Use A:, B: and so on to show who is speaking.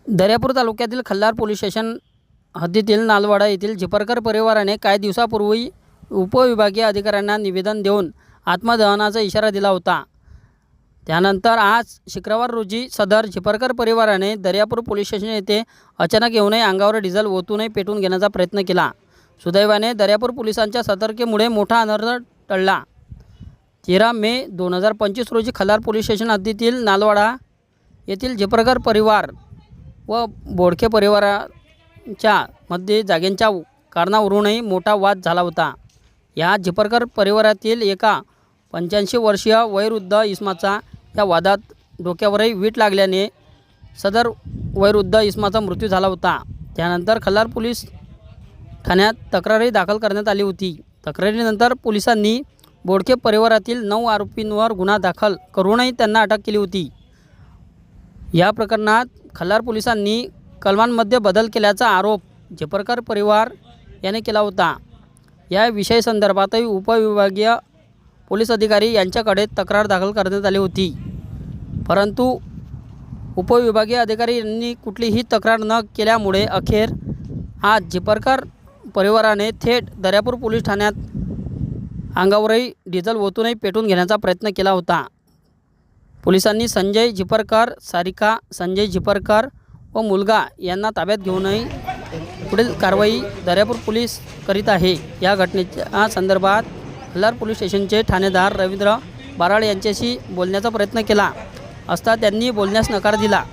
A: दर्यापूर तालुक्यातील Khallar police station हद्दीतील नालवाडा येथील झिपरकर परिवाराने काही दिवसापूर्वी उपविभागीय अधिकाऱ्यांना निवेदन देऊन आत्मदहनाचा इशारा दिला होता। त्यानंतर आज शुक्रवार रोजी सदर झिपरकर परिवाराने दर्यापूर पोलीस स्टेशन येथे अचानक येऊनही अंगावर डिझेल ओतूनही पेटून घेण्याचा प्रयत्न केला। सुदैवाने दर्यापूर पोलिसांच्या सतर्कतेमुळे मोठा अनर्थ टळला। 13 मे 2025 रोजी खल्लार पोलीस स्टेशन हद्दीतील नालवाडा येथील झिपरकर परिवार व बोडखे परिवाराच्या मध्ये जागेच्या कारणावरूनही मोठा वाद झाला होता। या झिपरकर परिवारातील एका 85 वर्षीय वयोवृद्ध इसमाचा या वादात डोक्यावरही वीट लागल्याने सदर वयोवृद्ध इसमाचा मृत्यू झाला होता। त्यानंतर खल्लार पोलीस ठाण्यात तक्रारही दाखल करण्यात आली होती। तक्रारीनंतर पोलिसांनी बोडखे परिवारातील 9 आरोपींवर गुन्हा दाखल करूनही त्यांना अटक केली होती। या प्रकरणात खल्लार पोलिसांनी कलमांमध्ये बदल केल्याचा आरोप झिपरकर परिवार याने केला होता। या विषय संदर्भातही उपविभागीय पोलीस अधिकारी यांच्याकडे तक्रार दाखल करण्यात आली होती, परंतु उपविभागीय अधिकारी यांनी कुठलीही तक्रार न केल्यामुळे अखेर आज झिपरकर परिवाराने थेट दर्यापूर पोलीस ठाण्यात अंगावरही डिझेल ओतूनही पेटून घेण्याचा प्रयत्न केला होता। पोलिसांनी संजय झिपरकर, सारिका संजय झिपरकर व मुलगा यांना ताब्यात घेऊनही पुढील कारवाई दर्यापूर पोलीस करीत आहे। या घटनेच्या संदर्भात खल्लार पोलीस स्टेशनचे ठाणेदार रवींद्र बाराळ यांच्याशी बोलण्याचा प्रयत्न केला असता त्यांनी बोलण्यास नकार दिला।